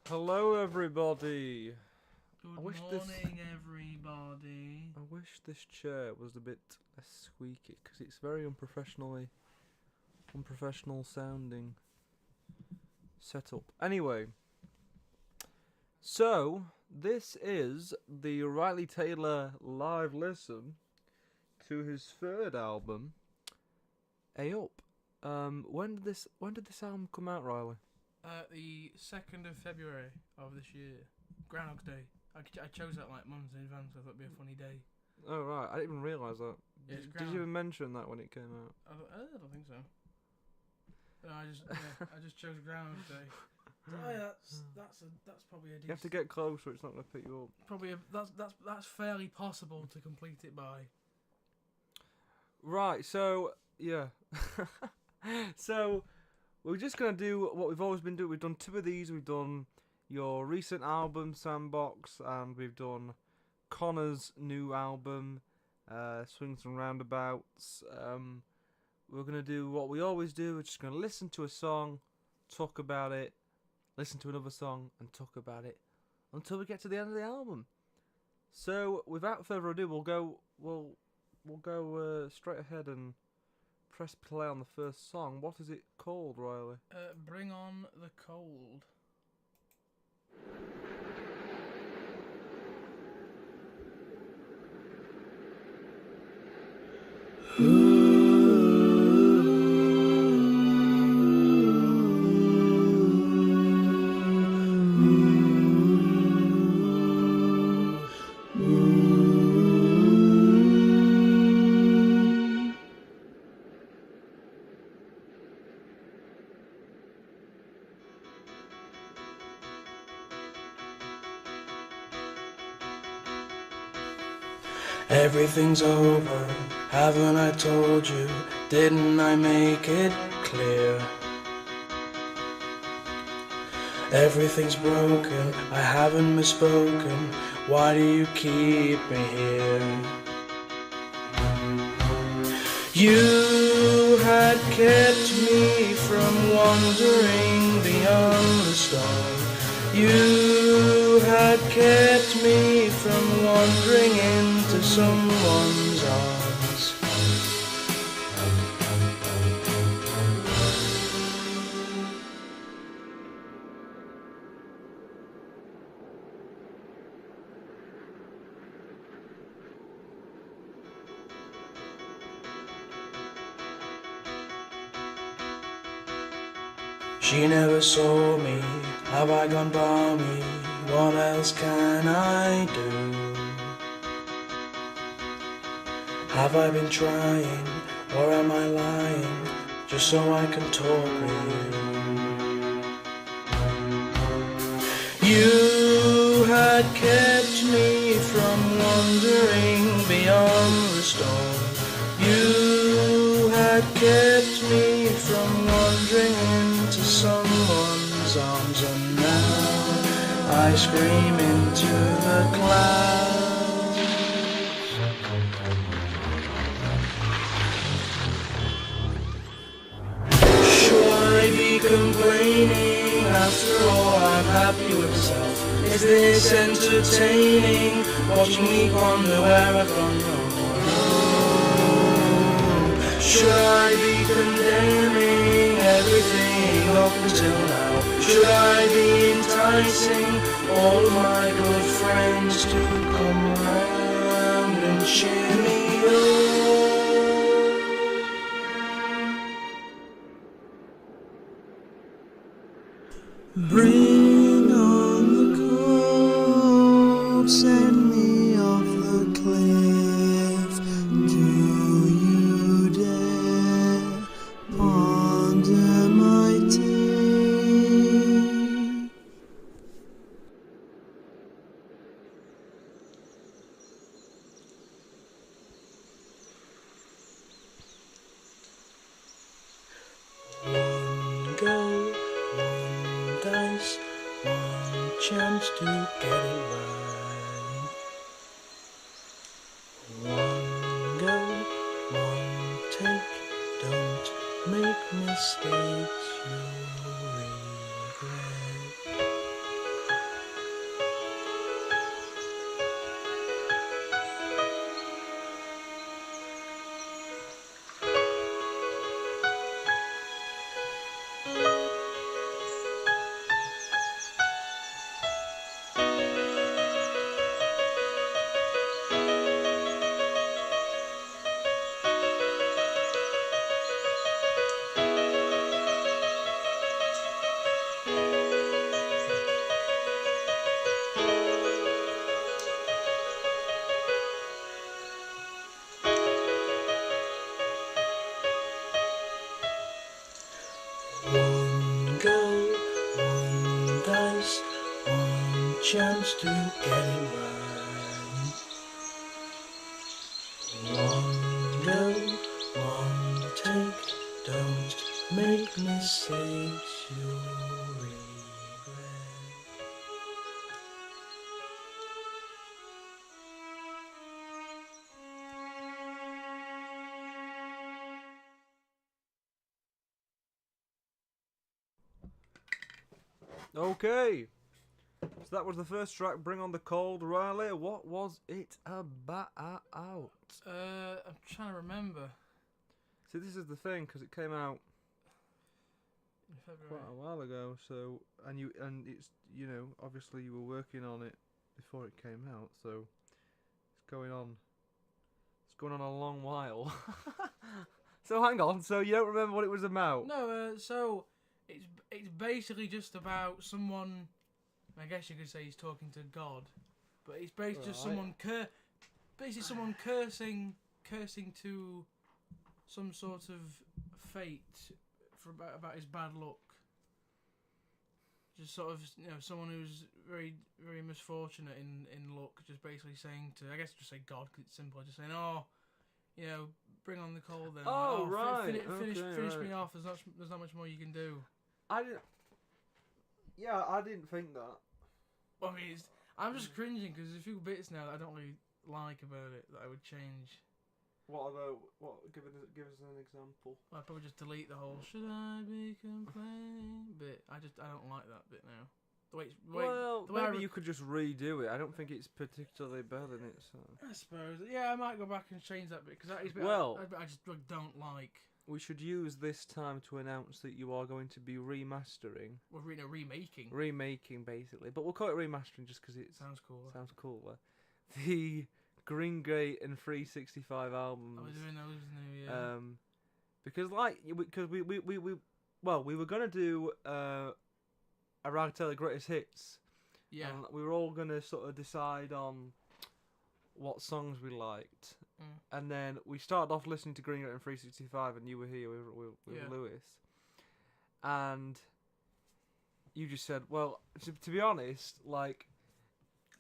Hello, everybody. Good I wish morning, everybody. I wish this chair was a bit less squeaky because it's very unprofessional sounding setup. Anyway, so this is the Ryley Taylor live listen to his third album, A Up. When did this album come out, Ryley? The 2nd of February of this year, Groundhog's Day. I chose that like months in advance. I thought it'd be a funny day. Oh right, I didn't even realise that. Yeah, it's Did you even mention that when it came out? I don't think so. No, I just chose Groundhog's Day. Oh yeah, that's probably a decent. You have to get closer. It's not going to pick you up. Probably that's fairly possible to complete it by. Right, so, yeah. So, we're just going to do what we've always been doing. We've done two of these. We've done your recent album, Sandbox, and we've done Connor's new album, Swings and Roundabouts. We're going to do what we always do. We're just going to listen to a song, talk about it, listen to another song, and talk about it until we get to the end of the album. So, without further ado, we'll go straight ahead and press play on the first song. What is it called, Ryley? Bring on the cold. Everything's over, haven't I told you? Didn't I make it clear? Everything's broken, I haven't misspoken. Why do you keep me here? You had kept me from wandering beyond the storm. You had kept me from wandering into someone's arms. She never saw me, have I gone balmy? What else can I do? Have I been trying, or am I lying, just so I can talk with you? You had kept me from wandering beyond the storm. You had kept me from wandering into someone's arms, and now I scream into the clouds. Should I be complaining? After all, I'm happy with myself. Is this entertaining? Watching me ponder where I've gone wrong. Should I be condemning everything up until now? Should I be enticing all of my good friends to come around and cheer me up? Bring on the cold, send me off the cliff. Do you dare ponder my tears? One go, one dice, one chance to get it right. One go, one take, don't make mistakes you'll regret. this one chance to get it right. One go, one take, don't make mistakes you'll regret. Okay, so that was the first track, Bring on the Cold. Ryley, what was it about? I'm trying to remember. See, this is the thing, because it came out In February. quite a while ago, so, and it's, you know, obviously you were working on it before it came out, so it's going on a long while. So hang on, so you don't remember what it was about? No, so it's basically just about someone. I guess you could say he's talking to God, but it's basically just someone someone cursing to some sort of fate for about his bad luck. Just sort of, you know, someone who's very, very misfortunate in luck. Just basically saying to, I guess just say God, 'cause it's simple. Just saying, oh, you know, bring on the cold then. Oh, right. Finish Okay, me off. There's not much more you can do. I didn't think that. Well, I mean, I'm just cringing because there's a few bits now that I don't really like about it that I would change. What are give us an example. I'd probably just delete the whole "should I be complaining" bit. I don't like that bit now. Maybe you could just redo it. I don't think it's particularly bad in it. So. I suppose. Yeah, I might go back and change that bit because that is bit I just don't like. We should use this time to announce that you are going to be remastering. We're remaking. Remaking, basically. But we'll call it remastering just because it sounds cooler. Sounds cooler. The Green Gate and 365 albums. I was doing those new, yeah. Because we were going to do a Ragtail Greatest Hits. Yeah. And we were all going to sort of decide on what songs we liked. And then we started off listening to Green Gate and 365, and you were here with Lewis. And you just said, well, to be honest, like...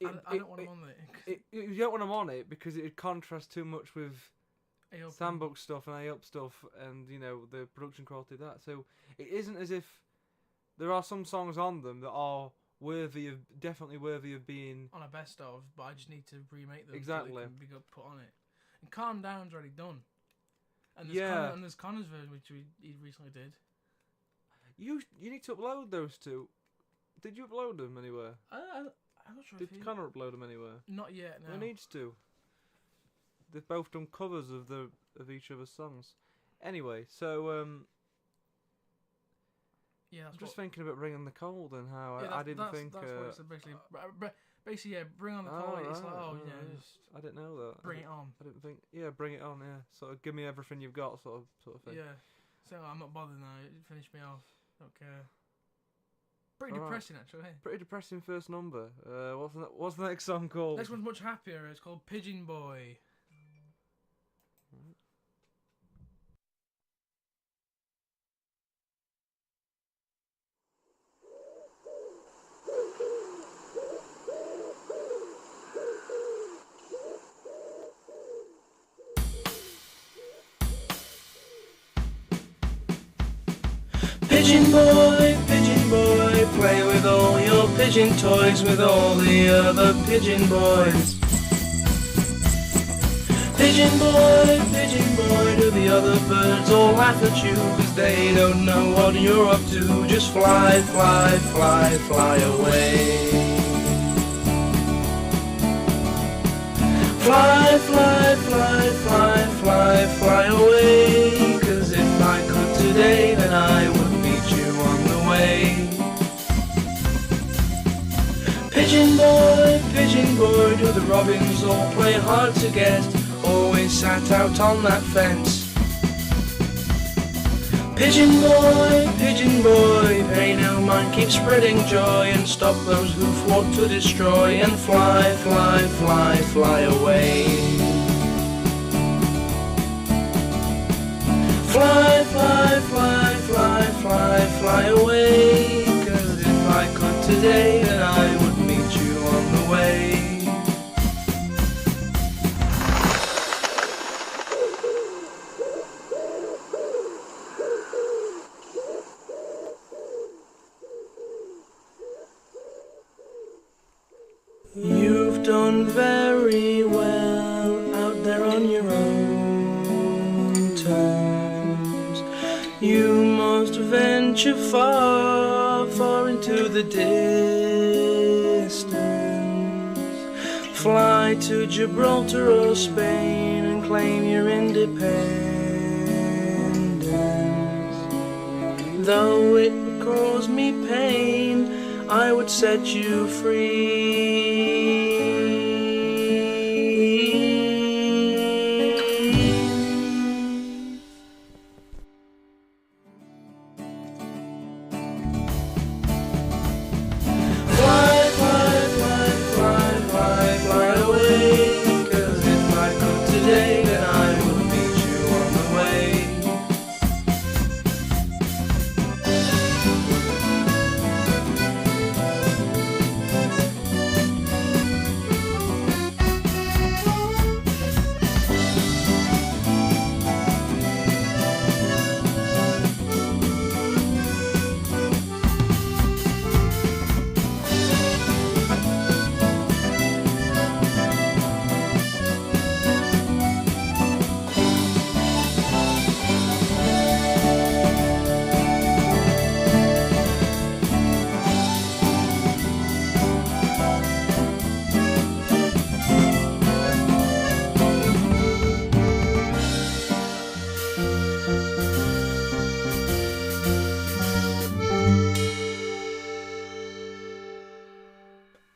I don't want him on it. You don't want him on it because it would contrast too much with Sandbox stuff and A-Up stuff and, you know, the production quality of that. So it isn't as if there are some songs on them that are definitely worthy of being... on a best of, but I just need to remake them. Exactly. So they can be put on it. And Calm Down's already done. And there's Connor's version, which he recently did. You need to upload those two. Did you upload them anywhere? I'm not sure Did Connor upload them anywhere? Not yet, no. He needs to. They've both done covers of each other's songs. Anyway, so yeah, I'm just thinking about Bring on the Cold and how I didn't think. That's what it said basically, yeah, Bring on the Cold. It's like, just I didn't know that. Bring it on. I didn't think. Yeah, bring it on. Yeah, sort of give me everything you've got, sort of thing. Yeah. So I'm not bothered now. Finish me off. Don't care. Pretty depressing, actually. Pretty depressing first number. What's the next song called? Next one's much happier. It's called Pigeon Boy. Pigeon boy, play with all your pigeon toys with all the other pigeon boys. Pigeon boy, do the other birds all laugh at you 'cause they don't know what you're up to. Just fly, fly, fly, fly away. Fly, fly, fly, fly, fly, fly away. 'Cause if I could today, then I would meet you on the way. Pigeon boy, do the robins all play hard to get? Always sat out on that fence. Pigeon boy, pay no mind, keep spreading joy and stop those who fought to destroy and fly, fly, fly, fly away. Fly, fly, fly, fly, fly, fly away. 'Cause if I could today, You've done very well out there on your own terms. You must venture far, far into the distance. Fly to Gibraltar or Spain and claim your independence. Though it caused me pain, I would set you free. Fly, fly, fly, fly, fly, fly away. 'Cause if I could today, then I will meet you on the way.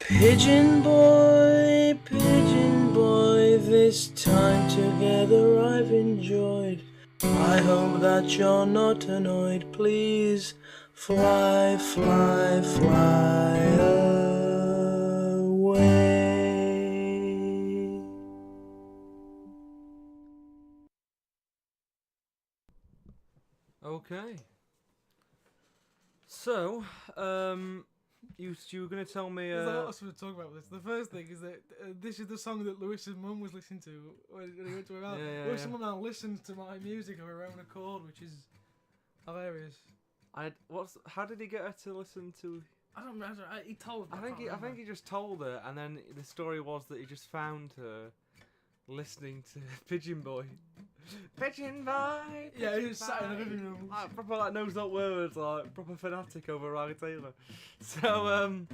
Pigeon boy, this time together I've enjoyed. I hope that you're not annoyed. Please fly, fly, fly away. Okay. So, you were going to tell me... There's a lot of stuff to talk about with this. The first thing is that this is the song that Lewis's mum was listening to when he went to her house. Lewis's mum now listens to my music of her own accord, which is hilarious. How did he get her to listen to... I don't know. He told me. I think he just told her, and then the story was that he just found her listening to Pigeon Boy. Pigeon Boy! Yeah, he was sat in the living room. Like, proper like knows not words, like proper fanatic over Riley Taylor. So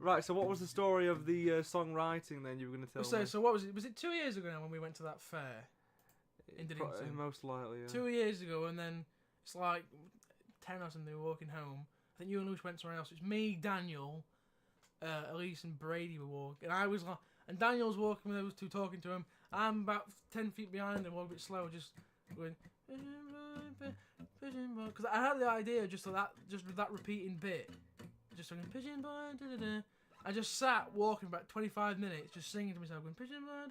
right. So what was the story of the songwriting then? You were going to tell me. So what was it? Was it 2 years ago now when we went to that fair in Diddington? Most likely. Yeah. 2 years ago, and then it's like 10 or something. We were walking home. I think you and Lewis went somewhere else. It's me, Daniel, Elise, and Brady were walking. And I was like, and Daniel's walking with those two talking to him. I'm about 10 feet behind him, a bit slow, just going pigeon boy, because I had the idea just with that repeating bit, just going pigeon boy. Da-da-da. I just sat walking about 25 minutes, just singing to myself, going pigeon boy.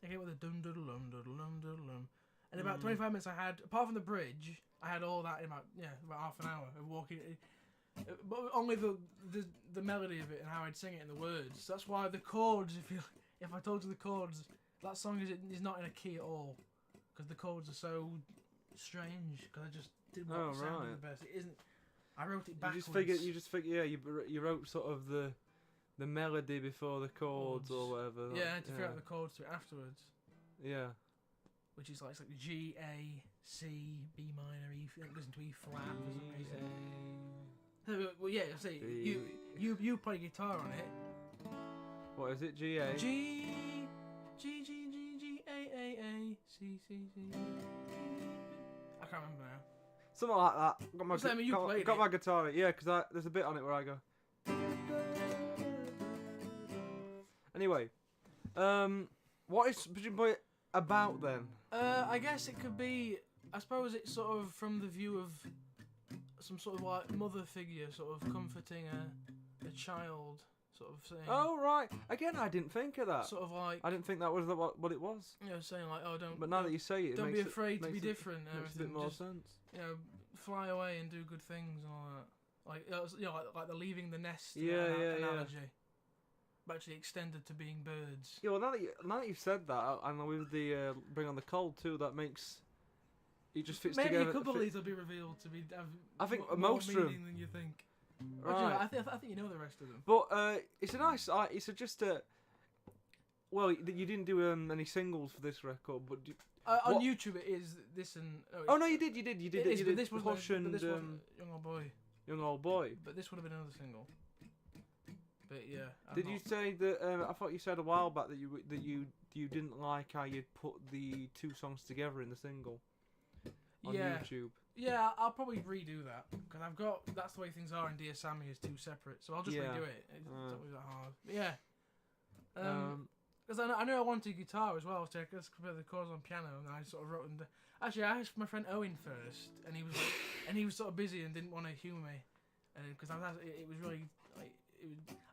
I came with a dum dum dum dum dum. And about 25 minutes, I had, apart from the bridge, I had all that in about half an hour of walking. But only the melody of it and how I'd sing it and the words. So that's why the chords, if I told you the chords, that song is not in a key at all, because the chords are so strange. Because I just didn't want the sound the best. It isn't. I wrote it backwards. You just figure. Yeah, you wrote sort of the melody before the chords or whatever. Yeah, I had to figure out the chords to it afterwards. Yeah. Which is like it's like G, A, C, B minor, E. It goes into E flat for some reason. Well, yeah, see, you play guitar on it. What is it? G A. G G G G G A A A C C C. I can't remember now. Something like that. Got my guitar. Yeah, because there's a bit on it where I go. Anyway, what is Pigeon Boy about then? I guess it could be. I suppose it's sort of from the view of some sort of like mother figure, sort of comforting a child, sort of saying. Oh right. Again, I didn't think of that. Sort of like. I didn't think that was what it was. You know, saying like, oh, don't. But now that you say it, don't be afraid to be different. Makes a bit more sense. You know, fly away and do good things and all that. Like like the leaving the nest. Analogy. Yeah. But actually extended to being birds. Yeah. Well, now that you've said that, and with the Bring on the Cold too, that makes. It just fits Maybe together. Maybe a couple of these will be revealed to be. I think more most of them. Than you think. Right. I think you know the rest of them. But it's a nice. It's just a. Well, you didn't do any singles for this record, but On what- YouTube it is this and. oh no, you did. You It did. is, You but did this was Push and Young Old Boy. Young Old Boy. But this would have been another single. But yeah. Did you say that? I thought you said a while back that you didn't like how you'd put the two songs together in the single on YouTube. Yeah, I'll probably redo that because I've got. That's the way things are in Dear Sammy is two separate, so I'll just redo it. It's not really that hard. But yeah. Because I knew I wanted guitar as well, so I just compare the chords on piano, and I sort of wrote them. Actually, I asked my friend Owen first, and he was like, and he was sort of busy and didn't want to humour me, and because it was really like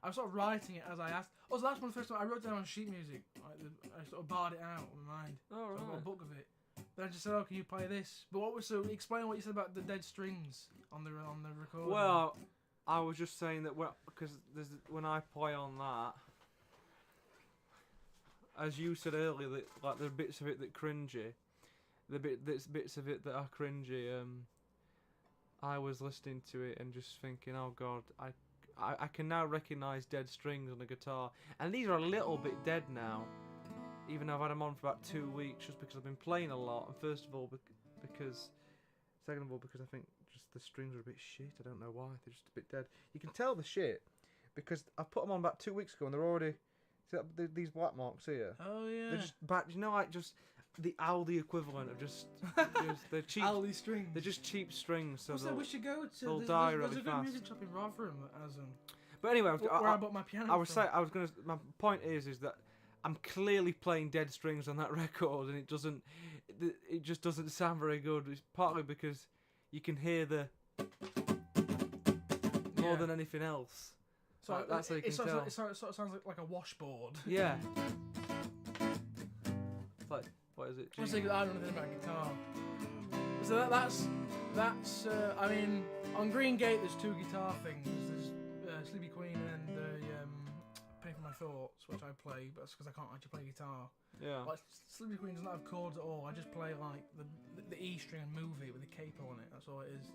I was sort of writing it as I asked. Also, that's one of the first time I wrote it down on sheet music. Like I sort of barred it out in my mind. Oh right. So I got a book of it. Then I just said, "Oh, can you play this?" But explain what you said about the dead strings on the recording. Well, I was just saying that because when I play on that. As you said earlier, that like the bits of it that cringy, bits of it that are cringy. I was listening to it and just thinking, oh god, I can now recognise dead strings on the guitar, and these are a little bit dead now, even though I've had them on for about 2 weeks, just because I've been playing a lot. And first of all, second of all, because I think just the strings are a bit shit. I don't know why, they're just a bit dead. You can tell the shit because I put them on about 2 weeks ago, and they're already. See these black marks here? Oh yeah. They're just back. You know, like just the Aldi equivalent of just they're cheap. Aldi strings. They're just cheap strings. So we should go to. they'll die there's really a good fast. music shop in Rotherham that has them. But anyway, Where I bought my piano. I was saying, my point is that I'm clearly playing dead strings on that record, and it just doesn't sound very good. It's partly because you can hear the more than anything else. So that's how you can tell. It sort of sounds like a washboard. Yeah. It's like, what is it? I don't know anything about guitar. So that's. I mean, on Green Gate there's two guitar things. There's Sleepy Queen and Pay for My Thoughts, which I play, but that's because I can't actually play guitar. Yeah. Like Sleepy Queen doesn't have chords at all. I just play like the E string and move it with a capo on it. That's all it is.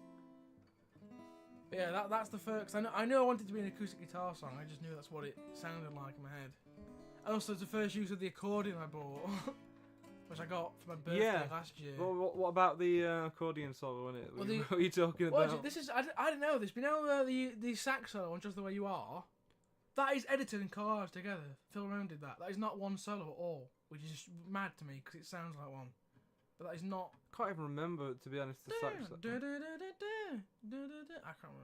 But yeah, that's the first. Cause I knew I wanted it to be an acoustic guitar song. I just knew that's what it sounded like in my head. And also, it's the first use of the accordion I bought, which I got for my birthday last year. Well, what about the accordion solo in it? Well, what are you talking well, about? this is I didn't know this, but you know the sax solo on Just the Way You Are. That is edited and collaged together. Phil Rowan did that. That is not one solo at all, which is just mad to me because it sounds like one. But that is not. Can't even remember, to be honest. The sax. I can't remember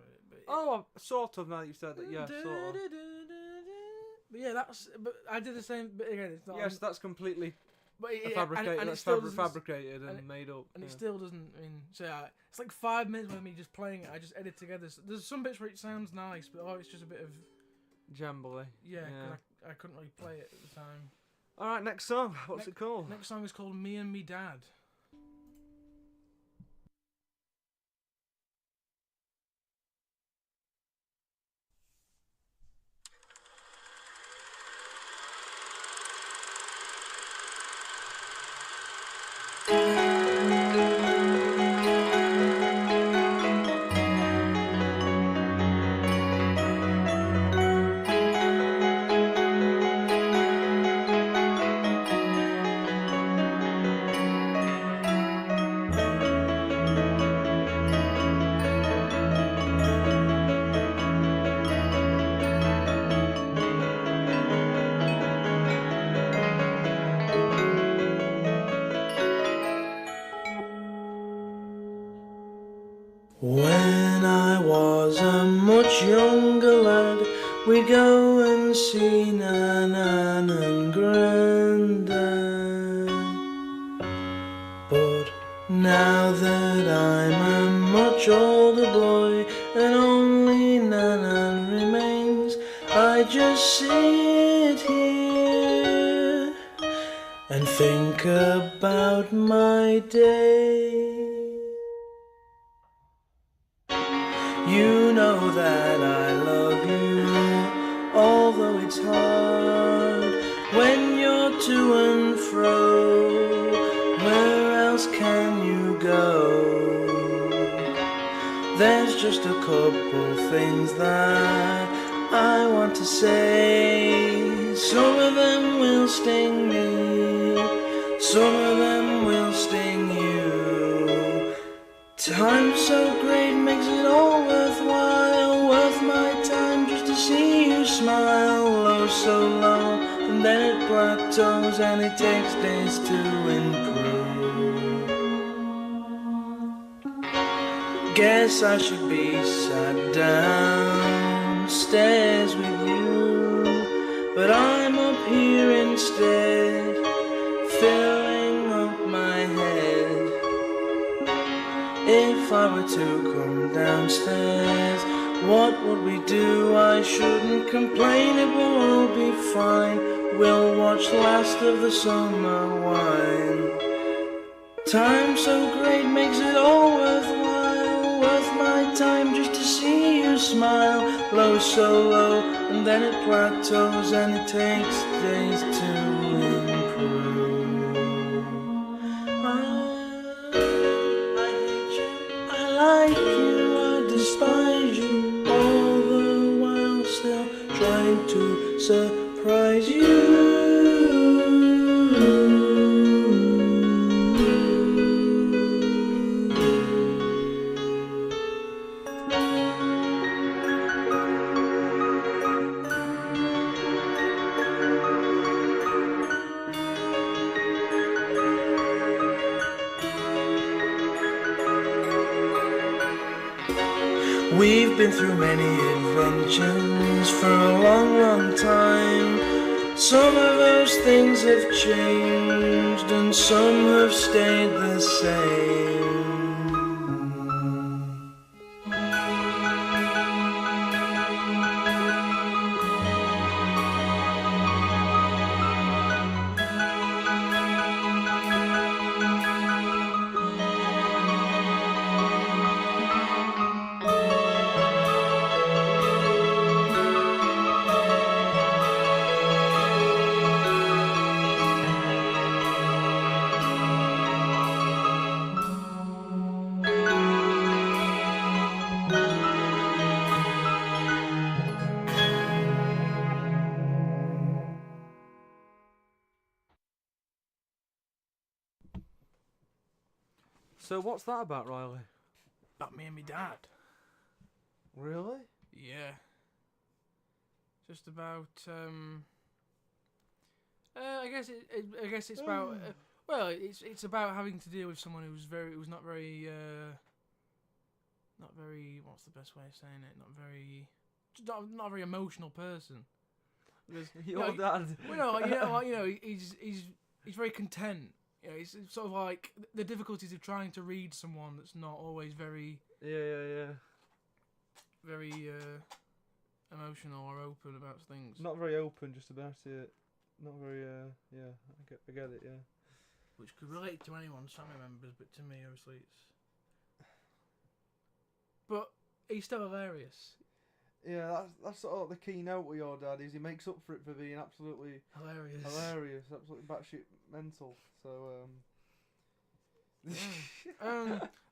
it. But Oh, sort of. Now that you've said that, yeah, sort of. But yeah, But I did the same. But again, it's not. Yes, that's completely But fabricated. and it That's still doesn't- fabricated and made up. And yeah. it still doesn't. I mean, so yeah, it's like 5 minutes with me just playing it. I just edit together. So there's some bits where it sounds nice, but it's just a bit of Jambly. yeah. 'Cause I couldn't really play it at the time. All right, next song. What's it called? Next song is called Me and Me Dad. When I was a much younger lad, we'd go and see Nan and Grandad. But now that I'm a much older boy and only Nan remains, I just sit here and think about my day. You know that I love you, although it's hard when you're to and fro. Where else can you go? There's just a couple things that I want to say. Some of them will sting me, some of them will sting you. Time so great makes it all worthwhile, worth my time just to see you smile. Low so low, and then it plateaus, and it takes days to improve. Guess I should be sat downstairs with you, but I'm up here instead, filling up my head. If I were to come downstairs, what would we do? I shouldn't complain, it will all be fine. We'll watch last of the summer wine. Time so great makes it all worthwhile, worth my time just to see you smile. Low so low, and then it plateaus, and it takes days to improve. I hate you, I like you, I despise you, all the while still trying to surprise you. We've been through many adventures for a long, long time. Some of those things have changed, and some have stayed the same. So what's that about, Ryley? About me and my dad. Really? Yeah. Just about. I guess it's about. Well, it's about having to deal with someone who's not very. What's the best way of saying it? Not a very emotional person. Because, Your dad. He's very content. You know, it's sort of like the difficulties of trying to read someone that's not always very. Yeah. Very emotional or open about things. Not very open, just about it. Not very. Yeah. I get it. Yeah. Which could relate to anyone's family members, but to me, obviously, it's. But he's still hilarious. Yeah, that's sort of the keynote with your dad is he makes up for it for being absolutely Hilarious, absolutely batshit mental. So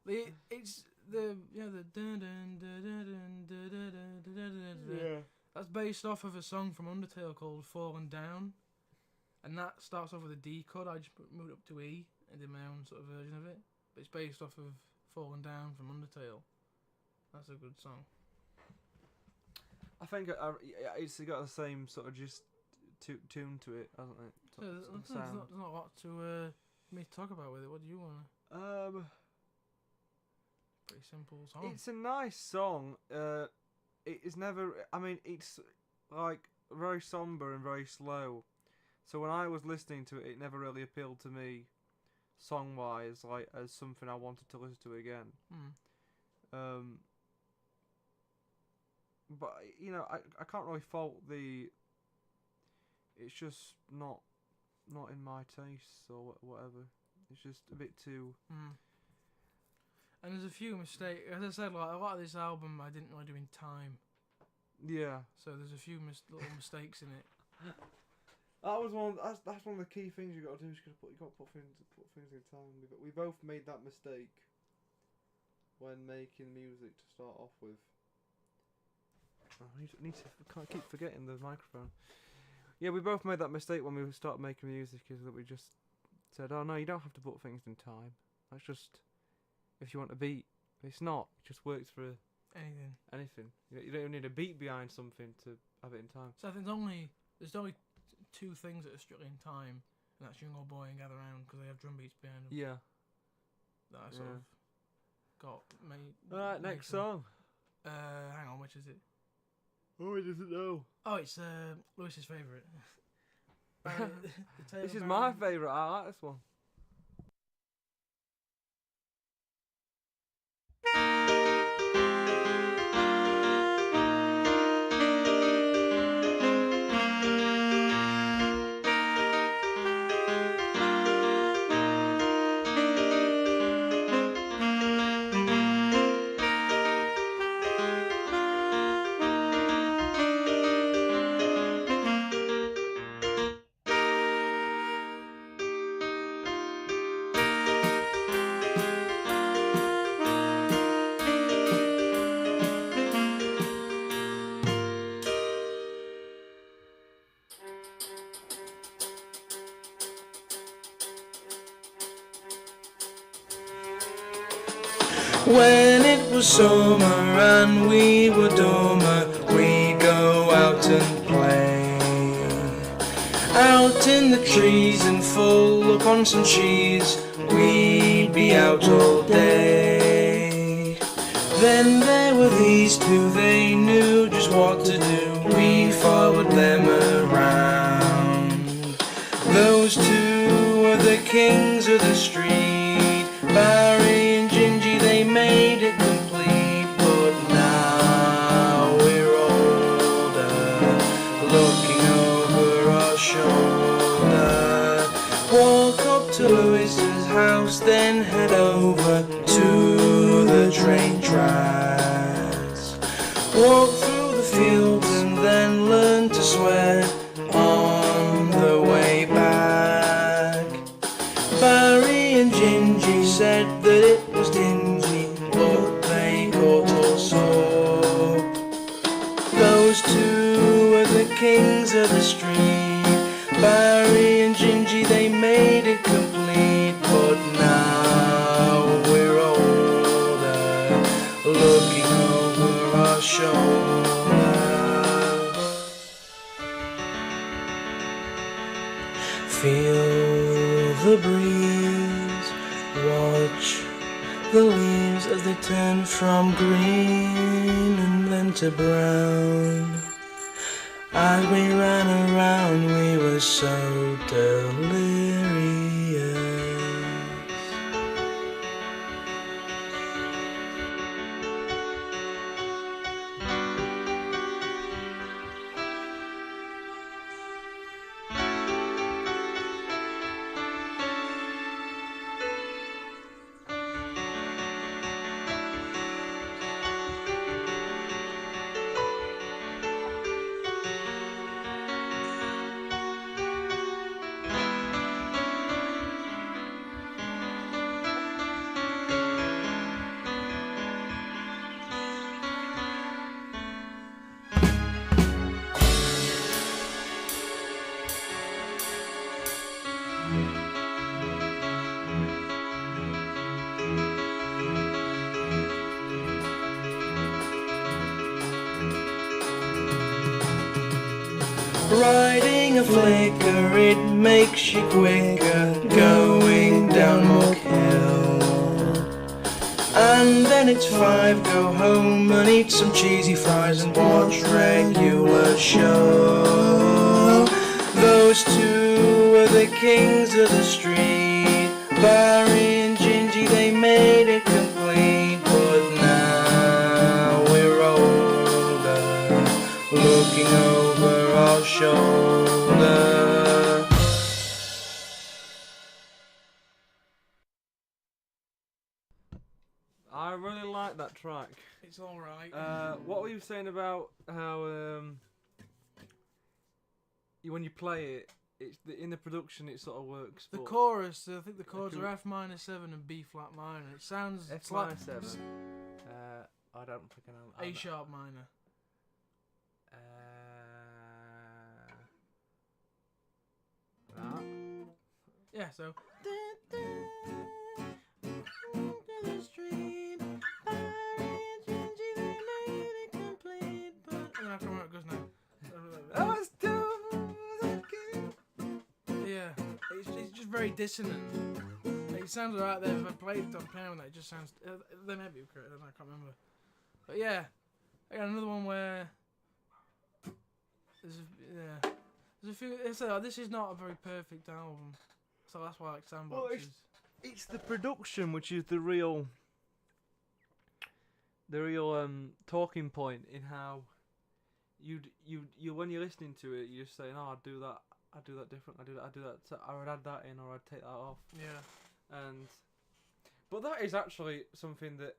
it's the dun dun dun dun dun dun dun dun. yeah. That's based off of a song from Undertale called Fallen Down, and that starts off with a D chord. I just moved it up to E and did my own sort of version of it. But it's based off of Fallen Down from Undertale. That's a good song. I think it's got the same sort of just tune to it, hasn't it? There's not a lot to me to talk about with it. What do you want? Pretty simple song. It's a nice song. It is never. I mean, it's like very somber and very slow. So when I was listening to it, it never really appealed to me, song wise, like as something I wanted to listen to again. But I can't really fault the. It's just not in my tastes or whatever. It's just a bit too. And there's a few mistakes. As I said, like a lot of this album I didn't really do in time. Yeah. So there's a few little mistakes in it. That was one. That's one of the key things you got to do. You got to put things in time. We both made that mistake. when making music to start off with? Oh, can't keep forgetting the microphone. Yeah, we both made that mistake when we started making music, is that we just said, oh no, you don't have to put things in time. That's just if you want a beat. It's not. It just works for anything. You don't even need a beat behind something to have it in time. So I think there's only two things that are strictly in time, and that's Young Old Boy and Gather Round, because they have drum beats behind them. Yeah. That I sort of got made. Alright, next song. Hang on, which is it? Oh, he doesn't know. Oh, it's Lewis's favourite. This is my favourite. I like this one. When it was summer and we were dumber, we'd go out and play. Out in the trees and full upon some cheese, we'd be out all day. Then there were these two, they knew just what to do, we followed them around. Those two were the kings of the street, Barry and Gingy, they made it complete. But now we're older, looking over our shoulder. Walk up to Lewis's house, then head over to the train tracks. Walk through the fields and then learn to swear on the way back. Barry and Gingy said that it was dingy, but they caught us up. Those two were the kings of the street, Barry and Gingy, they made it complete. But now we're older, looking over our shoulder. Feel the breeze, watch the leaves as they turn from green and then to brown. As we ran around, we were so delirious. Riding a flicker, it makes you quicker, going down Mock Hill. And then it's 5, go home and eat some cheesy fries and watch regular show. Those two were the kings of the street, Barry and Gingy, they made it complete. But now we're older, looking over our shoulder. I really like that track. It's alright. What were you saying about how when you play it, in the production it sort of works. The but chorus, I think the chords are F minor 7 and B flat minor. It sounds F minor 7. I don't think I know. A sharp minor. That. Yeah, so. I don't know how it goes now. Yeah, it's just very dissonant. It sounds alright there. If I played on piano, that it just sounds. They may be correct. I can't remember. But yeah, I got another one where there's a few. This is not a very perfect album, so that's why I like Sandboxes. Well, it's the production which is the real talking point in how you when you're listening to it, you're saying, oh, I'd do that different, I'd do that, so I would add that in or I'd take that off. Yeah. But that is actually something that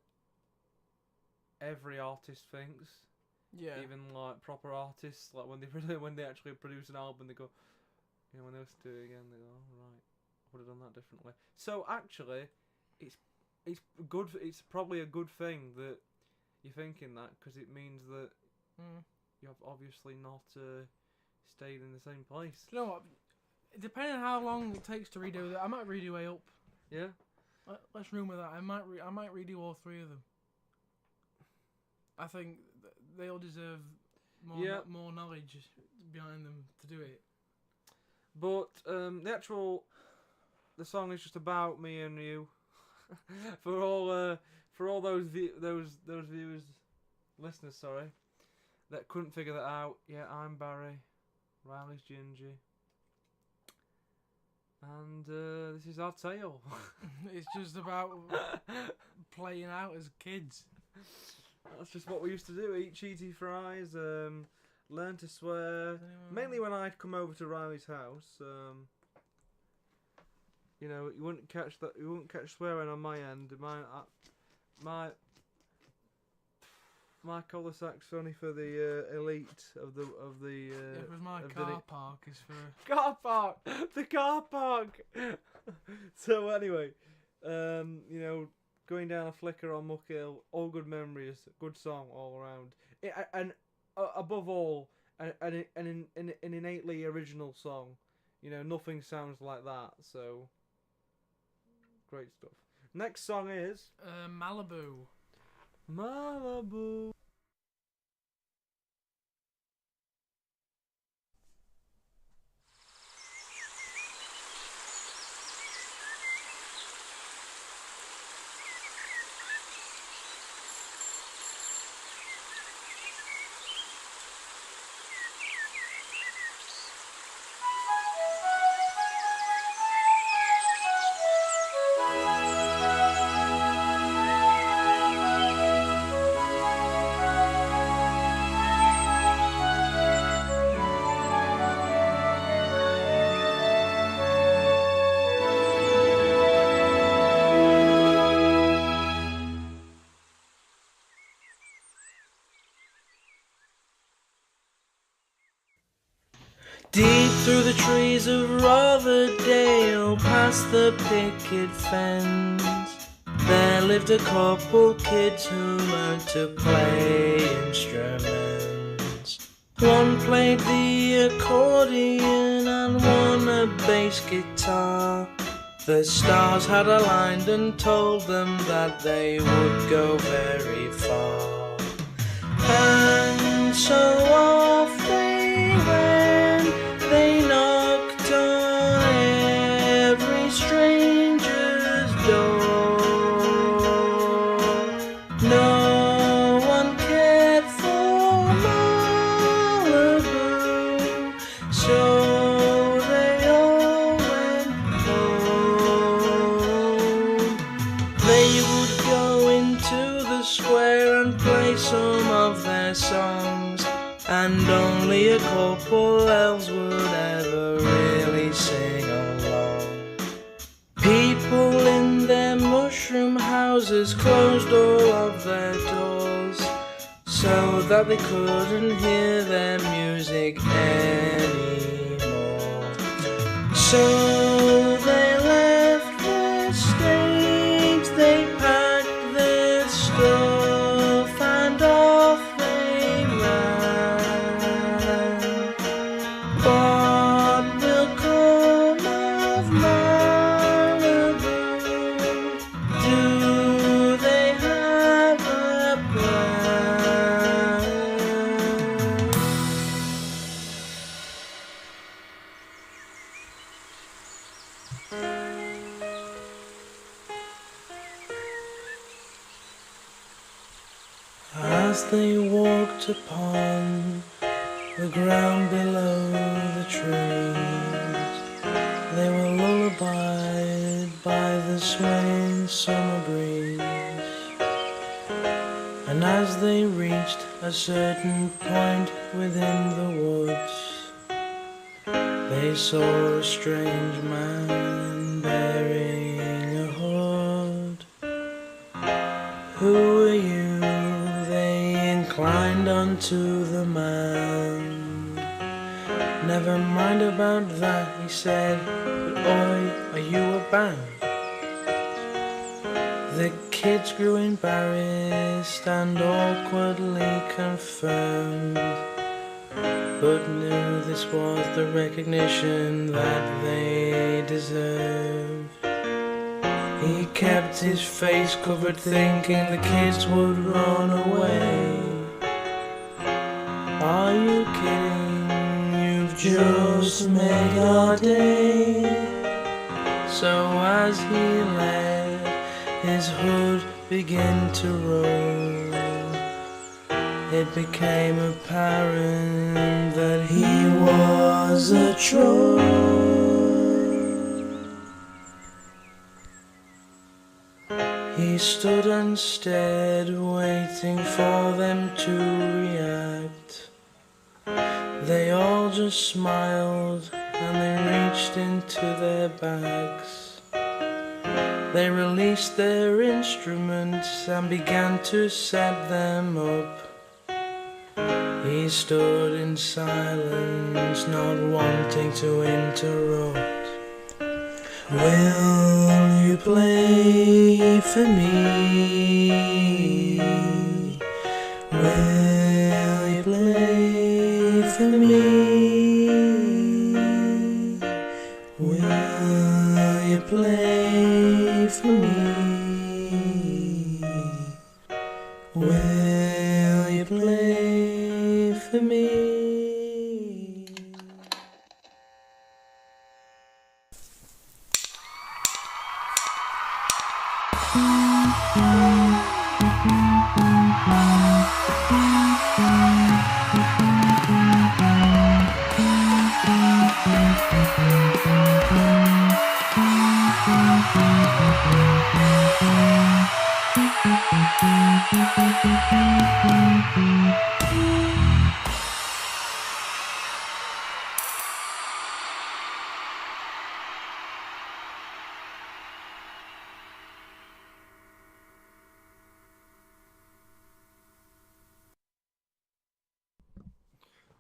every artist thinks. Yeah. Even like proper artists, like when they actually produce an album, they go, when they listen to it again, they go, oh, right, I would have done that differently. So actually, it's good. It's probably a good thing that you're thinking that, because it means that you have obviously not stayed in the same place. Do you know what? Depending on how long it takes to redo that, I might redo Way Up. Yeah. Let's rumour that. I might redo all three of them. I think they all deserve more knowledge behind them to do it. But the song is just about me and you. for all those viewers, listeners, sorry, that couldn't figure that out. Yeah, I'm Barry. Ryley's Gingy. And this is our tale. It's just about playing out as kids. That's just what we used to do. Eat cheesy fries, learn to swear. Mainly when I'd come over to Ryley's house. You wouldn't catch that. You wouldn't catch swearing on my end. My cul-de-sac's only for the elite of the. Yeah, because my car park is for. Car park, the car park. So anyway, going down a flicker on Muck Hill, all good memories, good song all around, and above all, an innately original song. Nothing sounds like that. So great stuff. Next song is Malibu. Malibu. Deep through the trees of Rotherham, past the picket fence, there lived a couple kids who learned to play instruments. One played the accordion and one a bass guitar. The stars had aligned and told them that they would go very far. And so off they went. They knocked on every stranger's door. No one cared for Malibu, so they all went home. They would go into the square and play some of their songs, and only a couple elves would ever really sing along. People in their mushroom houses closed all of their doors, so that they couldn't hear their music anymore. So they left the stage, they packed their stuff and off they ran. What will come of Malibu? Do they have a plan? As they walked upon the ground below the trees, they were lullabied by the swaying summer breeze. And as they reached a certain point within the woods, they saw a strange man bearing a hood. Who are you? They inclined unto the man. Never mind about that, he said, but oi, are you a band? The kids grew embarrassed and awkwardly confirmed, but knew this was the recognition that they deserved. He kept his face covered, thinking the kids would run away. Are you kidding? You've just made our day. So as he let his hood begin to roll, it became apparent that he was a troll. He stood and stared, waiting for them to react. They all just smiled and they reached into their bags. They released their instruments and began to set them up. He stood in silence, not wanting to interrupt. Will you play for me? Will you play for me? Will you play for me? Will you play for me?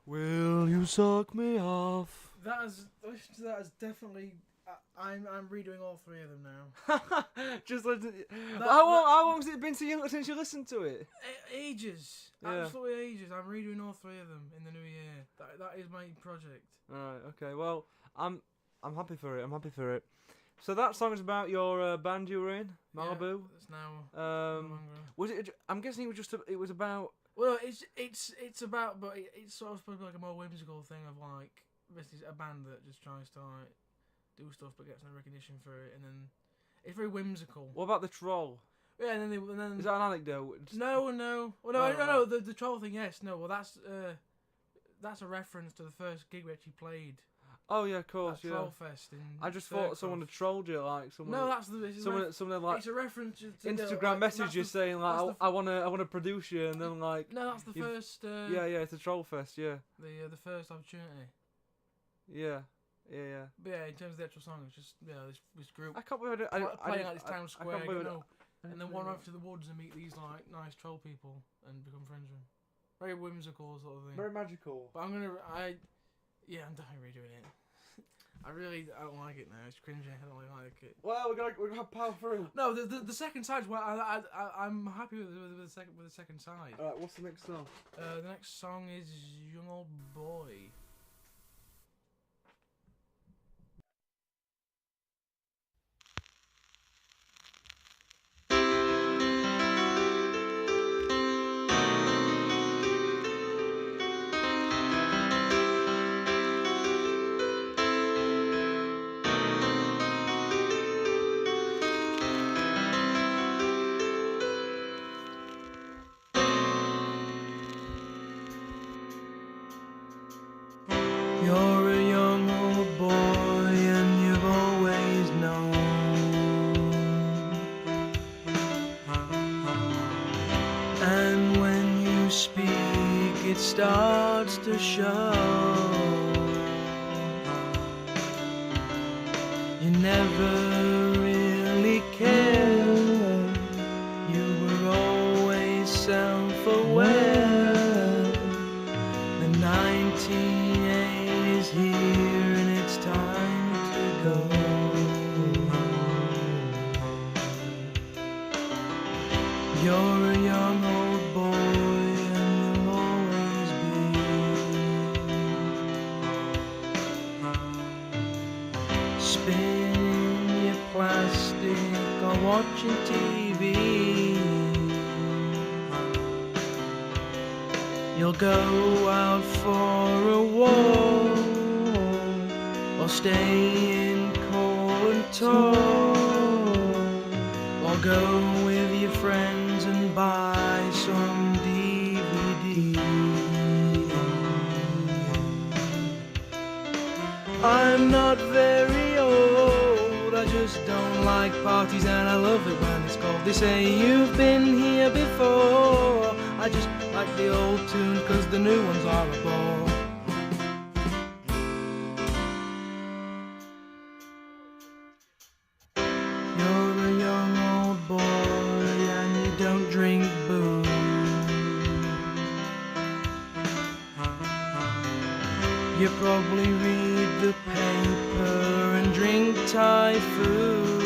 Will you suck me off? That is definitely. I'm redoing all three of them now. Just listen. How long has it been since you listened to it? Ages, Yeah. absolutely ages. I'm redoing all three of them in the new year. That is my project. Alright, okay. Well, I'm happy for it. I'm happy for it. So that song is about your band you were in, Malibu. Yeah, it's now. no Um, longer. was it? I'm guessing it was just. It was about. Well, it's about, but it's sort of supposed to be like a more whimsical thing of like this is a band that just tries to like do stuff but gets no recognition for it, and then it's very whimsical. What about the troll? Yeah, and then Is that an anecdote? no. Well, no, Oh, no. The troll thing, yes, no. Well, that's a reference to the first gig we actually played. Oh yeah, of course, At yeah. Trollfest in I just thought someone had trolled you, like someone. No, that's the. It's someone like it's a reference to Instagram message you saying like I wanna produce you, and then like No, that's the first. yeah, it's a troll fest, yeah. The first opportunity. Yeah. But yeah, in terms of the actual song, it's just this group I can't believe playing like this town I square, can't believe and then one off to the woods and meet these like nice troll people and become friends with them. Very whimsical sort of thing. Very magical. But I'm definitely redoing it. I don't like it now. It's cringy. I don't really like it. Well, we're gonna power through. No, the second side's well. I'm happy with the second side. Alright, what's the next song? The next song is Young Old Boy. You're a young old boy and you've always known. And when you speak, it starts to show. You never really cared. You were always self-aware. The 1980s here and it's time to go. You're a young old boy and you'll always be spinning your plastic or watching TV. You'll go out for a walk or stay in cold talk or go with your friends and buy some DVD. I'm not very old, I just don't like parties and I love it when it's cold. They say you've been here before. I just like the old tunes cause the new ones are a bore. You're a young old boy and you don't drink booze. You probably read the paper and drink Thai food.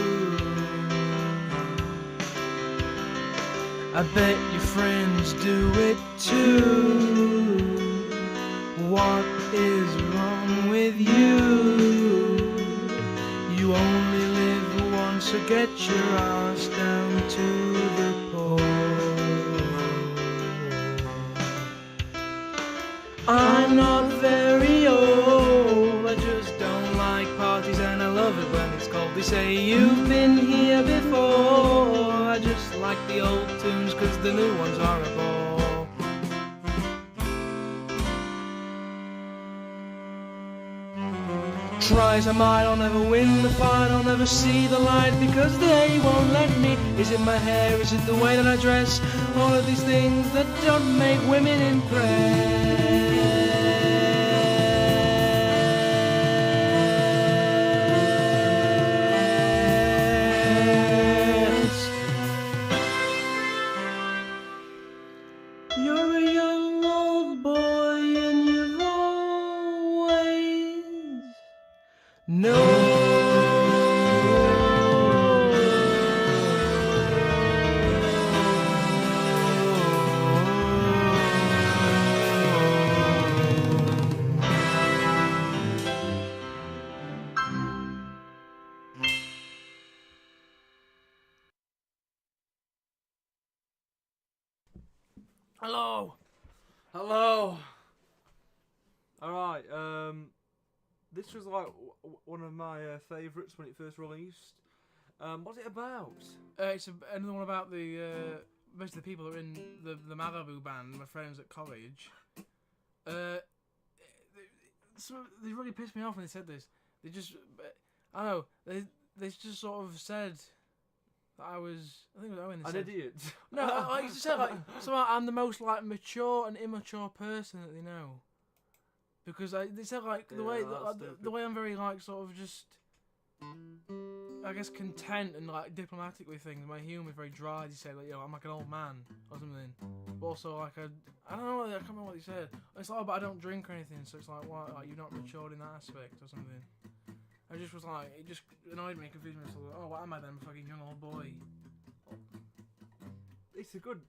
I bet your friends do it too. What is wrong with you? You only live once, so get your ass down to the pole. I'm not very old, I just don't like parties and I love it when it's cold. They say you've been here before. I just like the old tunes cause the new ones are a bore. Try as I might, I'll never win the fight, I'll never see the light because they won't let me. Is it my hair, is it the way that I dress? All of these things that don't make women impressed. You're a young old boy and you've always known. Hello. Hello. All right. This was like one of my favourites when it first released. What's it about? It's another one about the most of the people that are in the Malibu band, my friends at college. They really pissed me off when they said this. They just, I don't know, they just sort of said that I think it was Owen that An said, idiot. no, like you said, like, somehow I'm the most like mature and immature person that they know. Because they said like the way the way I'm very like sort of just, I guess, content and like diplomatic with things. My humour is very dry. They say like, you know, I'm like an old man or something. But also like I don't know, I can't remember what he said. It's like, oh, but I don't drink or anything, so it's like, what? Like, you've not matured in that aspect or something. I just was like, it just annoyed me, confused me. So like, oh, what am I then, fucking young old boy? It's a good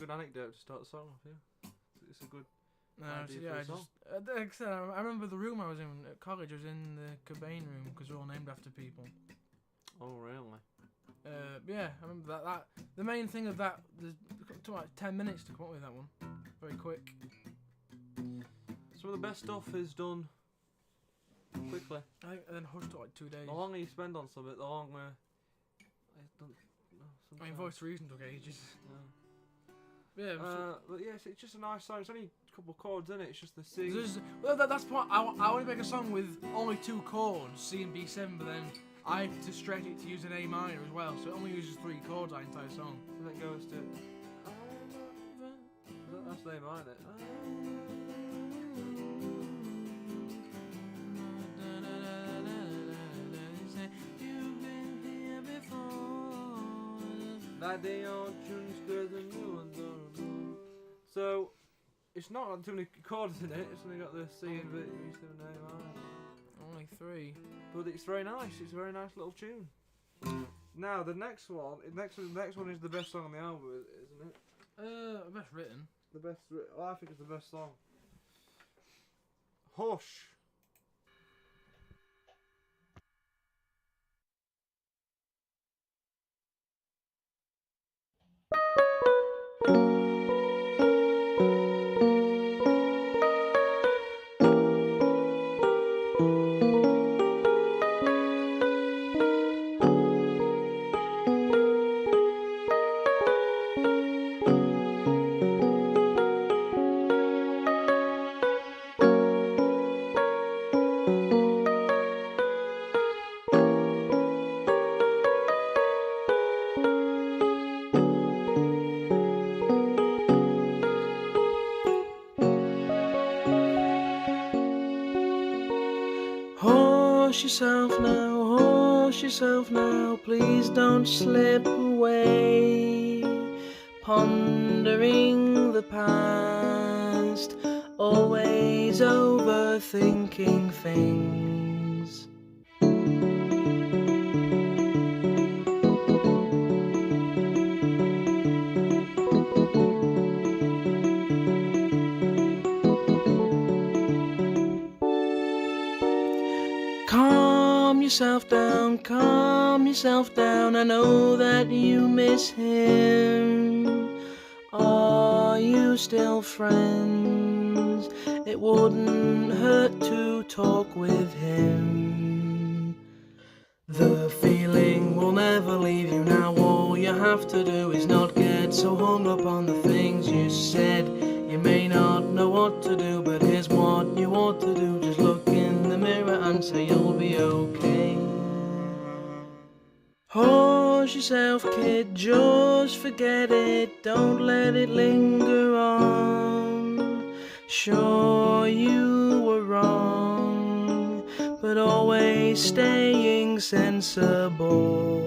anecdote to start the song off. Yeah, it's a good. No, idea so, yeah, for a I just like I said, I remember the room I was in at college. I was in the Cobain room because we're all named after people. Oh really? Yeah, I remember that. The main thing of that, it took like 10 minutes to come up with that one. Very quick. Some of the best stuff is done quickly. I think, and then Hush took like 2 days. The longer you spend on something, the longer. I mean, Voice of Reason took ages. Yeah. Yeah. But yes, it's just a nice song. It's only a couple of chords in it. It's just the C. Well, that's what I want to make a song with only 2 chords, C and B7, but then I have to stretch it to use an A minor as well, so it only uses 3 chords that entire song. And it goes to. That's the A minor. That day on tunes better than you and so it's not got too many chords in it. It's only got the C and B7 A minor. Only 3. But it's very nice. It's a very nice little tune. Now the next one is the best song on the album, isn't it? Best written. The best. Well, I think it's the best song. Hush. Hush yourself now, please don't slip away. Pondering the past, always overthinking things. Calm yourself down, I know that you miss him. Are you still friends? It wouldn't hurt to talk with him. The feeling will never leave you now. All you have to do is not get so hung up on the things you said. You may not know what to do, but here's what you ought to do. Just look in the mirror and say you'll be okay. Hush yourself, kid, just forget it. Don't let it linger on. Sure, you were wrong, but always staying sensible.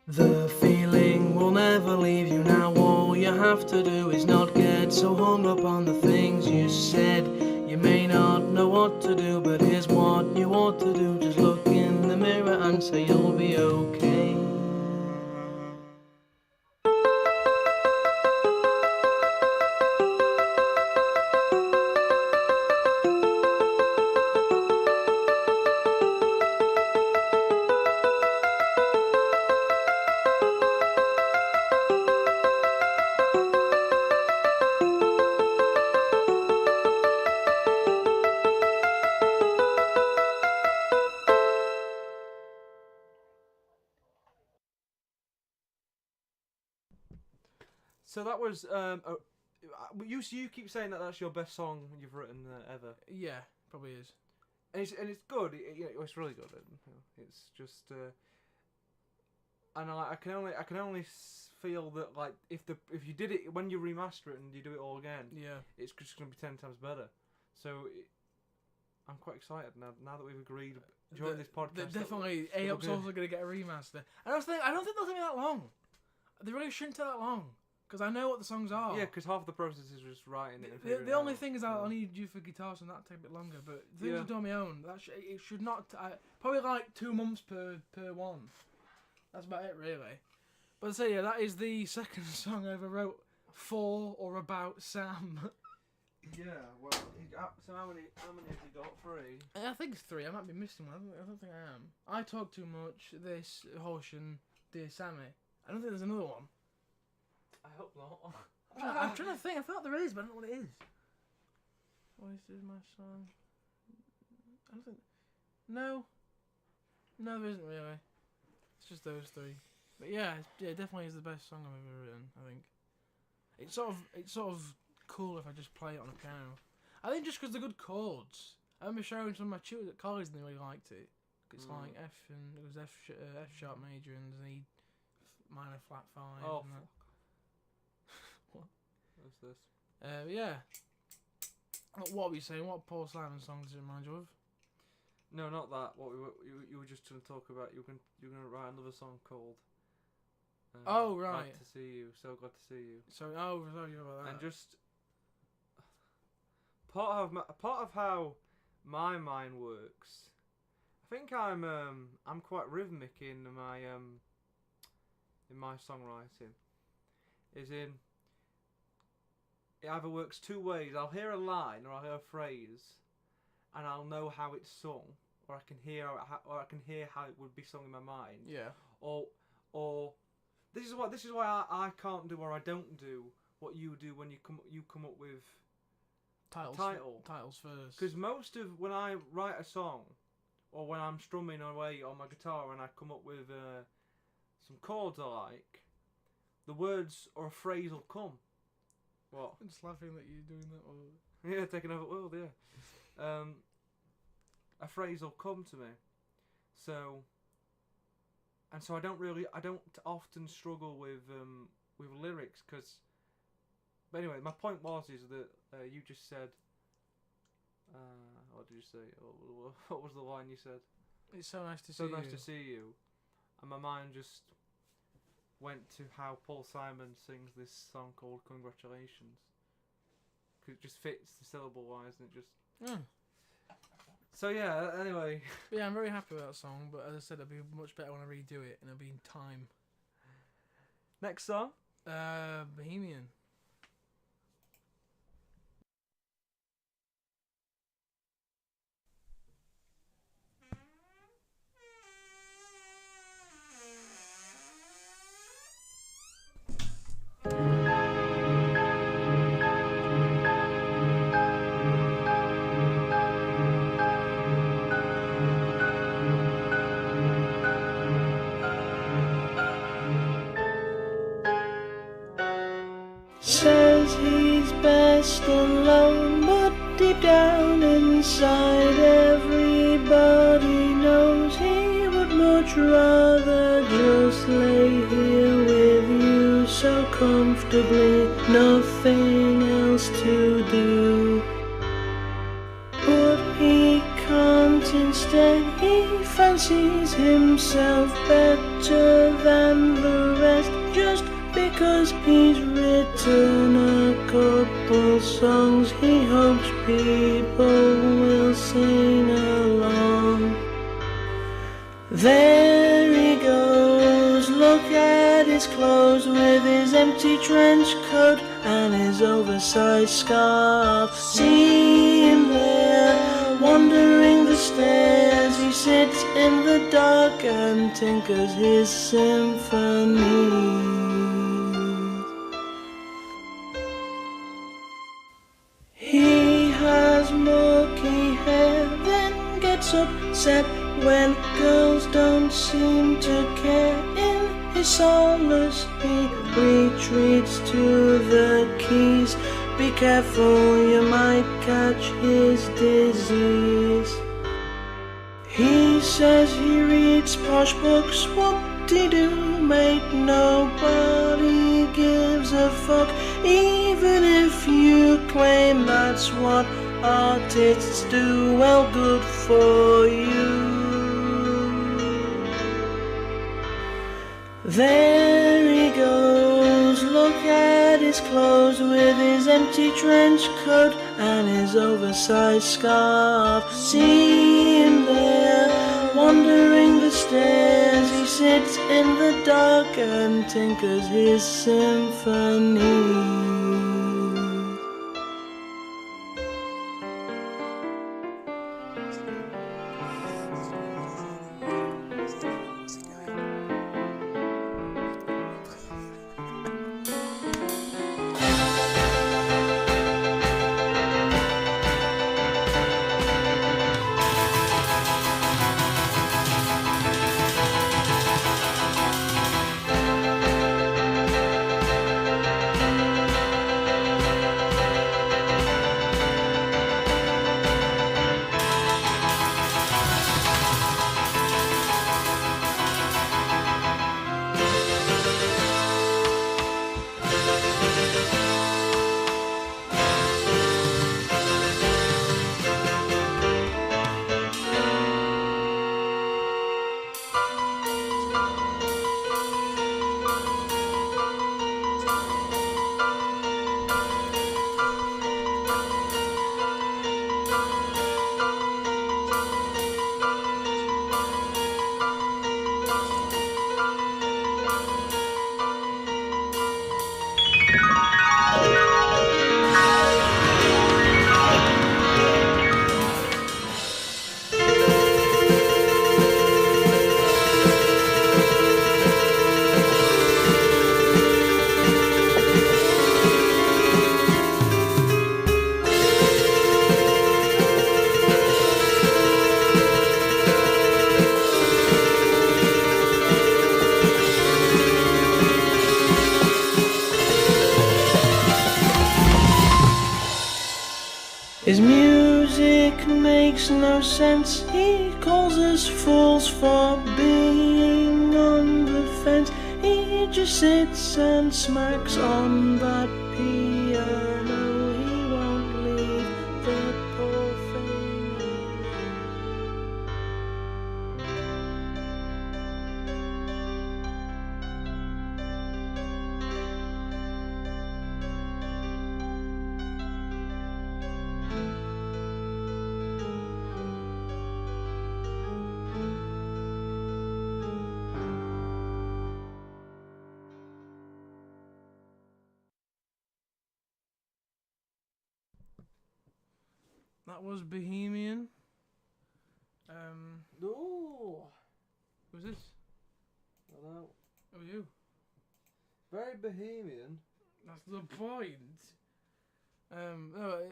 The feeling will never leave you now. All you have to do is not get so hung up on the things you said. You may not know what to do, but here's what you ought to do. Just look in the mirror and say you'll be okay. So that was you keep saying that that's your best song you've written ever. Yeah, probably is. And it's good. It's really good. It's just and I can only feel that like if you did it when you remaster it and you do it all again, it's just gonna be 10 times better. So I'm quite excited now that we've agreed during this podcast. Definitely, AOP's also gonna get a remaster. I don't think they'll take me that long. They really shouldn't take that long because I know what the songs are. Yeah, because half the process is just writing it. The only thing is I'll need you for guitar, so that'll take a bit longer. But things I do on my own, it should not. Probably like 2 months per one. That's about it, really. But so that is the second song I ever wrote for or about Sam. Yeah, well, so how many have you got? 3? I think it's 3. I might be missing one. I don't think I am. I Talk Too Much, This, Horsham, Dear Sammy. I don't think there's another one. I hope not. I'm trying to think. I thought there is, but I don't know what it is. What is my song? I don't think... No, there isn't really. It's just those 3. But yeah, it definitely is the best song I've ever written, I think. It's sort of cool if I just play it on a piano. I think just because they're good chords. I remember showing some of my tutors at college and they really liked it. It's like F and it was F sharp major and Z minor flat 5. Oh, and that. What? What's this? Yeah. What were you saying? What Paul Simon song does it remind you of? No, not that. What you were just going to talk about. You're going to write another song called. Oh right. Glad to see you. So glad to see you. So sorry about that. And just part of how my mind works. I think I'm quite rhythmic in my songwriting. It either works 2 ways. I'll hear a line or I'll hear a phrase, and I'll know how it's sung, or I can hear how it would be sung in my mind. Yeah. Or this is why I can't do or I don't do what you do when you come up with titles first. Because most of when I write a song, or when I'm strumming away on my guitar and I come up with some chords I like, the words or a phrase will come. What? I'm just laughing that you're doing that. Or... Yeah, taking over the world. Yeah. A phrase will come to me. So I don't often struggle with lyrics because. But anyway, my point is that you just said. What did you say? What was the line you said? It's so nice to see you. So nice to see you. And my mind just went to how Paul Simon sings this song called Congratulations. Because it just fits the syllable wise and it just... So yeah, anyway. Yeah, I'm very happy with that song, but as I said, it'll be much better when I redo it and it'll be in time. Next song? Bohemian. Says he's best alone, but deep down inside everybody knows he would much rather just lay here with you so comfortably, nothing else to do. But he can't, instead he fancies himself better than the rest, just because he's written a couple songs he hopes people will sing along. There he goes, look at his clothes with his empty trench coat and his oversized scarf. See him there, wandering the stairs. He sits in the dark and tinkers his symphony. He has murky hair, then gets upset when girls don't seem to care. In his solace he retreats to the keys. Be careful, you might catch his disease. He says he reads posh books, whoop whoop-de-doo, mate, nobody gives a fuck. Even if you claim that's what artists do, well, good for you. There he goes, look at his clothes with his empty trench coat and his oversized scarf. See him there, wandering the stairs. He sits in the dark and tinkers his symphony. His music makes no sense. He calls us fools for being on the fence. He just sits and smacks on that piano. He won't leave the poor thing alone. That was Bohemian. No. Who's this? I know. Oh, you. Very Bohemian. That's the point. No,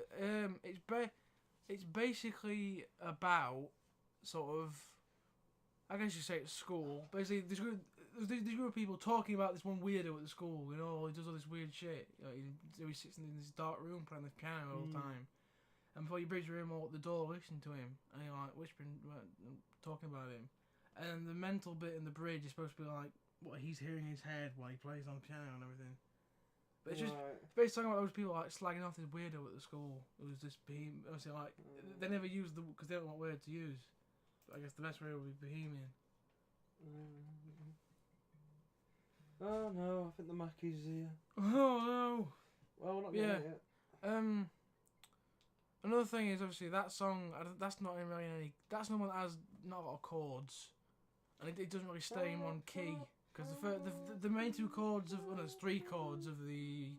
it's basically about sort of, I guess you say it's school. Basically, there's a group of people talking about this one weirdo at the school. You know, he does all this weird shit. You know, he sits in this dark room playing the piano all the time. And before you bridge your room out the door, listen to him, and you're like whispering, talking about him. And the mental bit in the bridge is supposed to be like what he's hearing in his head while he plays on the piano and everything. But it's just basically talking about those people like slagging off this weirdo at the school. It was just obviously like they never use the because they don't know what word to use. But I guess the best word would be bohemian. Oh no, I think the Mackey's here. Oh no. Well, we're not getting it yet. Another thing is obviously that song. That's not really any. That's not one that has not a lot of chords, and it doesn't really stay in one key because the main two chords of there's three chords of the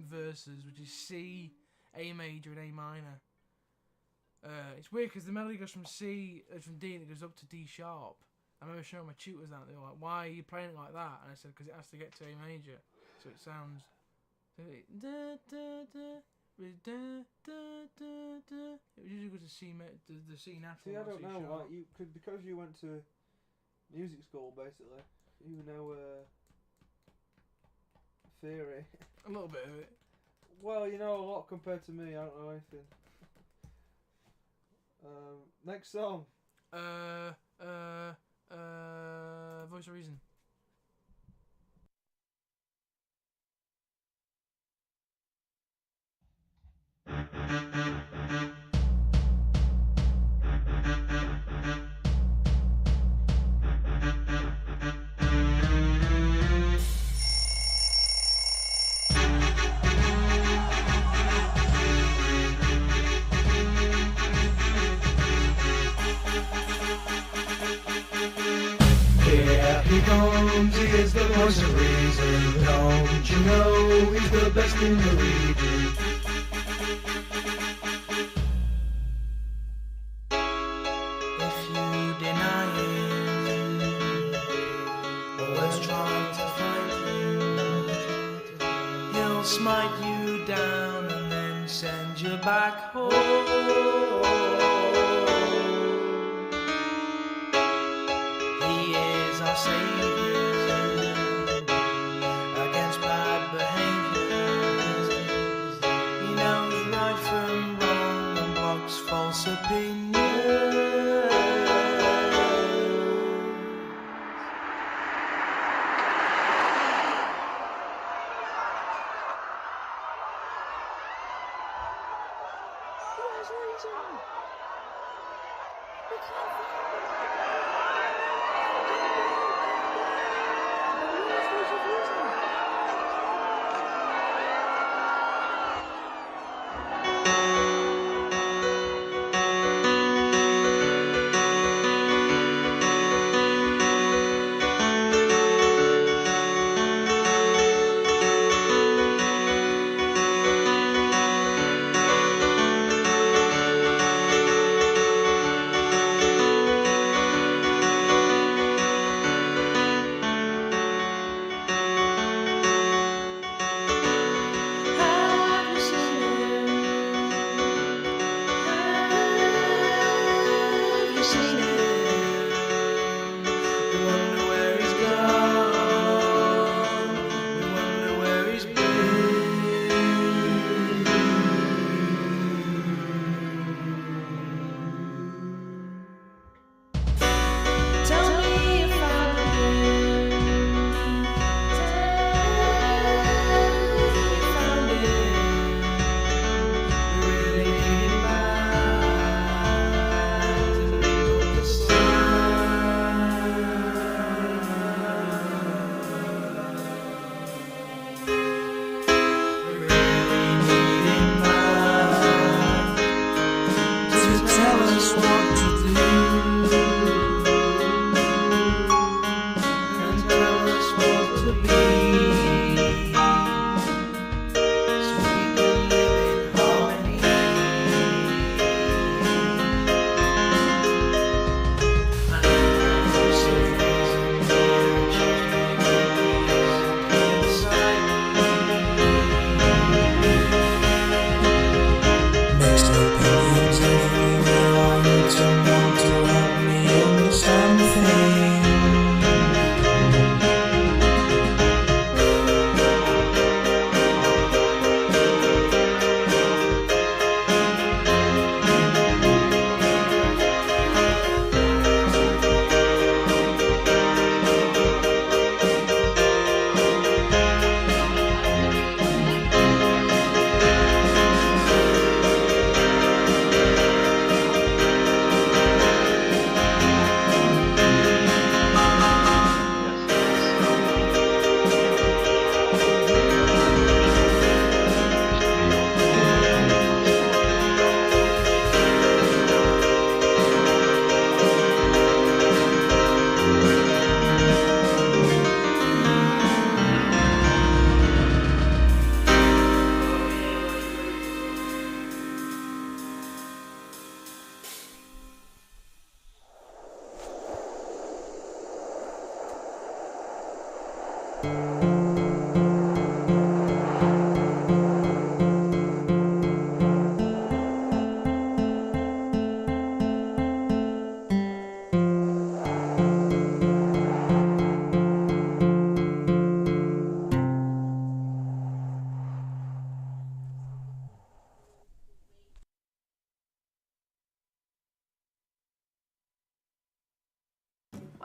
verses, which is C, A major, and A minor. It's weird because the melody goes from C, from D, and it goes up to D sharp. I remember showing my tutors that they were like, "Why are you playing it like that?" And I said, "Because it has to get to A major, so it sounds." It usually goes to C, the C natural. See, I don't C know. sharp. Like because you went to music school, basically, you know theory. A little bit of it. Well, you know a lot compared to me. I don't know anything. Next song. Voice of Reason. Here he comes, he is the voice of reason. Don't you know he's the best in the region? If you deny him, always try to find him, he'll smite you down and then send you back home. He is our savior against bad behavior. He knows right from wrong and blocks false opinions.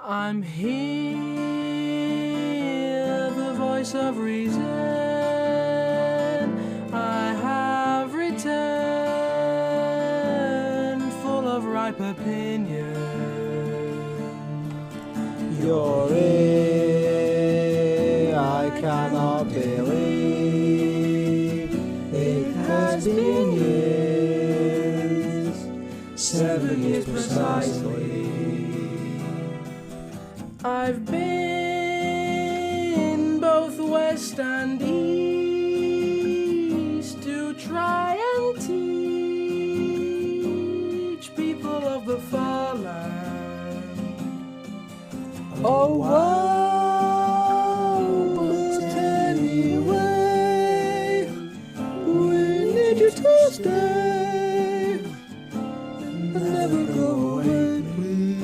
I'm here, the voice of reason. I have returned. unripe opinion. You're here, I cannot believe it has been years, 7 years precisely. I've been both west and east to try and teach people of the far land. Oh wow, but anyway, we need you to stay and never go away, please.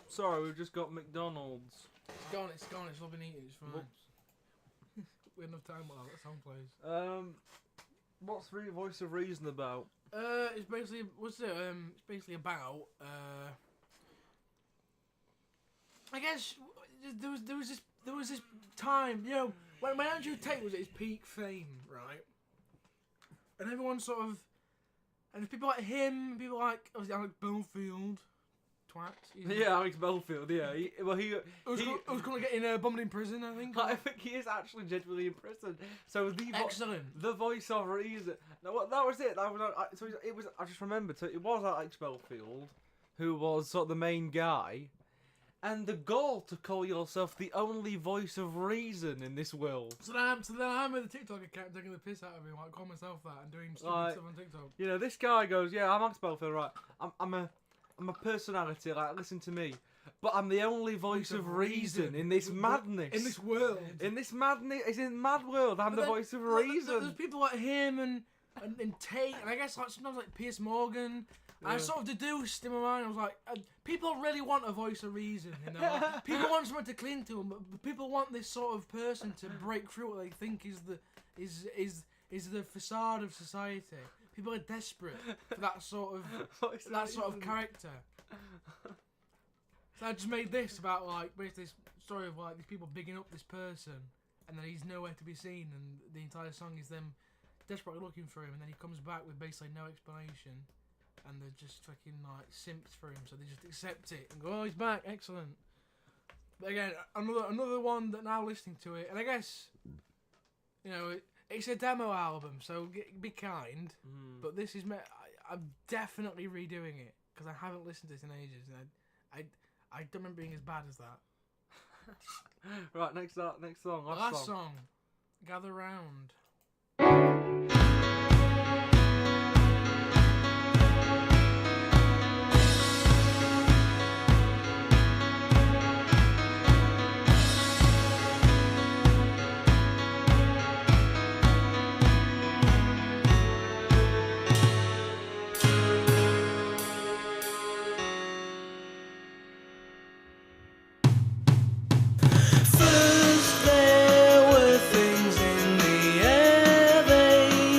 Sorry, we've just got McDonald's. It's gone, it's all been eaten, it's fine. We had enough time while that song plays. What's Voice of Reason about? It's basically, it's basically about, I guess, there was this time, you know, when Andrew Tate was at his peak fame, right? And everyone sort of, and there's people like him, people like, obviously Alex Belfield, twat. Yeah, Alex Belfield. Yeah, he was going to get bombed in prison, I think. I think he is actually genuinely in prison. So Excellent. The Voice of Reason. No, that was it. That was so it was. I just remembered. So it was Alex Belfield, who was sort of the main guy, and the goal to call yourself the only voice of reason in this world. So then I'm with the TikTok account taking the piss out of me, like call myself that and doing stupid stuff on TikTok. You know, this guy goes, "Yeah, I'm Alex Belfield, right? I'm a personality, like, listen to me. But I'm the only voice of reason in this madness. In this world. In this madness, it's in mad world, I'm the voice of reason. There's people like him and Tate, and I guess like sometimes like Piers Morgan. Yeah. I sort of deduced in my mind, I was like, people really want a voice of reason, you know? Like, people want someone to cling to them, but people want this sort of person to break through what they think is the facade of society. People are desperate for that sort of character. So I just made this about like basically this story of like these people bigging up this person, and then he's nowhere to be seen, and the entire song is them desperately looking for him, and then he comes back with basically no explanation, and they're just fucking like simps for him, so they just accept it and go, "Oh, he's back, excellent." But again, another one that now listening to it, and I guess, you know, it's a demo album, so be kind. But this is I'm definitely redoing it because I haven't listened to this in ages, and I don't remember being as bad as that. Right, next song. Last song. Gather Round. First there were things in the air they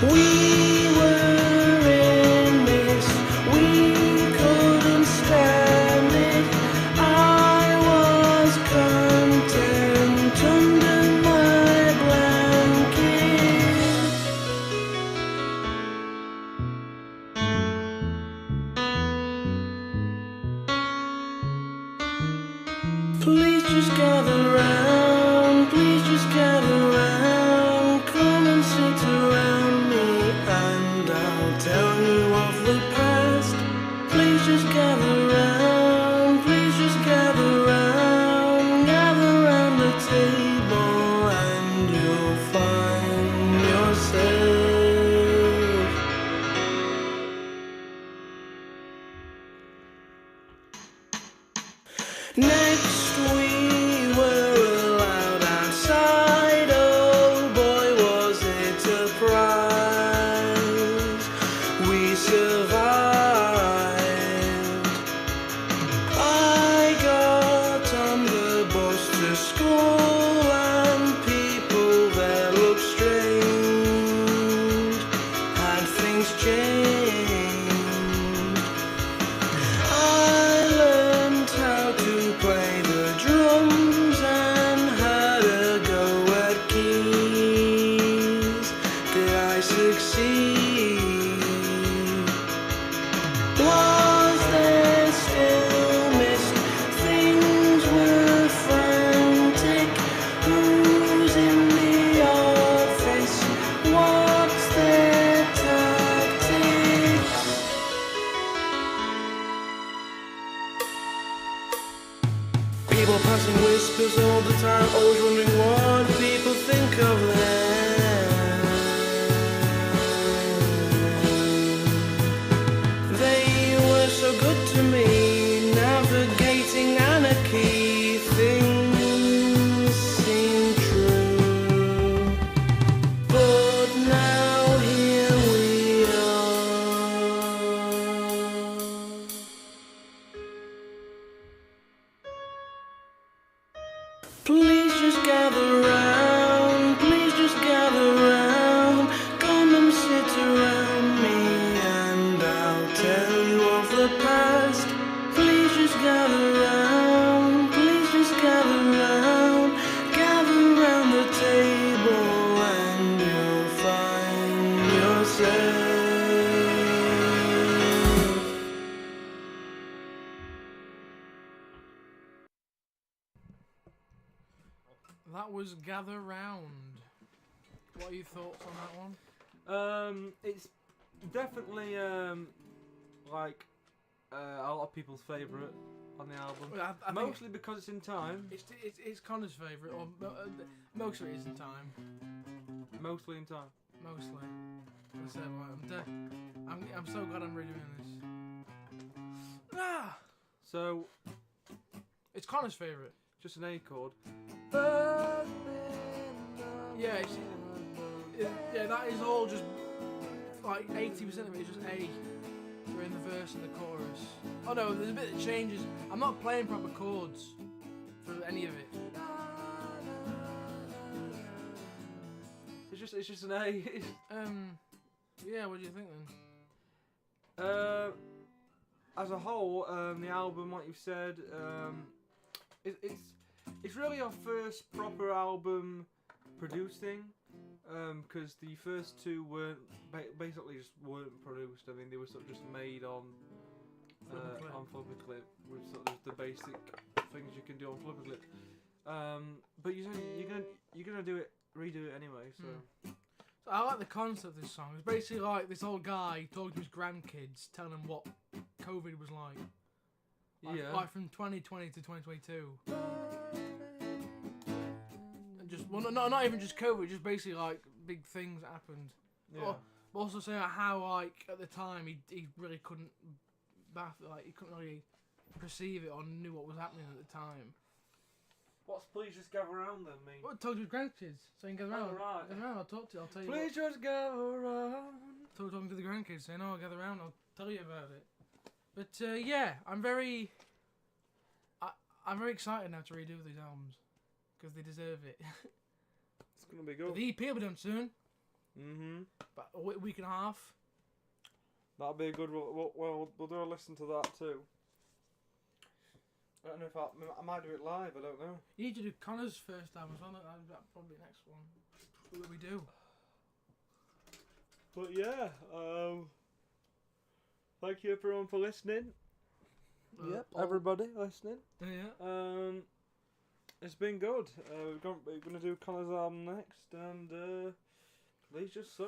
We were in mist, we couldn't stand it. I was content under my blanket. Please just gather round, please just gather round. Come and sit around me and I'll tell you of the past. Please just gather round, please just gather round the table and you'll find yourself. Next we were allowed outside, oh boy was it a prize. We survived. I got on the bus to school and people there looked strange. Had things changed? I learned how to play the drums and had a go at keys. Did I succeed? Was there still mist? Things were frantic. Who's in the office? What's their tactics? People passing whispers all the time, always wondering what people think of them. They were so good to me, navigating anarchy. Things seem true, but now here we are. Please just gather round, please just gather round. Come and sit around me and I'll tell you of the past. Please just gather round, please just gather round the table and you'll find yourself. That was Gather Round. What are your thoughts on that one? It's definitely like a lot of people's favourite on the album. Well, I think Mostly because it's in time. it's Connor's favourite, or most of it is in time. Mostly in time. Mostly. As I said, well, I'm so glad I'm redoing this. Ah, So it's Connor's favourite. just an A chord. Yeah, yeah, that is all just like 80% of it is just A during the verse and the chorus. Oh no, there's a bit that changes. I'm not playing proper chords for any of it. It's just an A. Yeah, what do you think then? As a whole, the album, like you've said, it's really our first proper album producing, because the first two weren't basically just weren't produced. I mean, they were sort of just made on Flipperclip with sort of the basic things you can do on Flipperclip. But you're gonna redo it anyway. So. So I like the concept of this song. It's basically like this old guy talking to his grandkids, telling them what COVID was like. Like from 2020 to 2022. And just, well, not even just COVID, just basically like big things that happened. Yeah. But also saying how like at the time he really couldn't he couldn't really perceive it or knew what was happening at the time. What's please just gather around then mean? Well, talk to his grandkids, so you can gather around. right. Gather around, I'll talk to you. I'll tell you. Please just gather around. Talking to the grandkids, saying, "Oh, gather around. I'll tell you about it." But yeah, I'm very excited now to redo these albums because they deserve it. It's gonna be good. The EP will be done soon. About a week and a half. That'll be a good one. We'll do a listen to that too. I don't know if I might do it live. I don't know. You need to do Connor's first time as well. That'll probably be the next one. What will we do? But yeah, thank you everyone for listening. Yep, everybody listening. Yeah. It's been good. We're gonna do Connor's album next, and these just suck.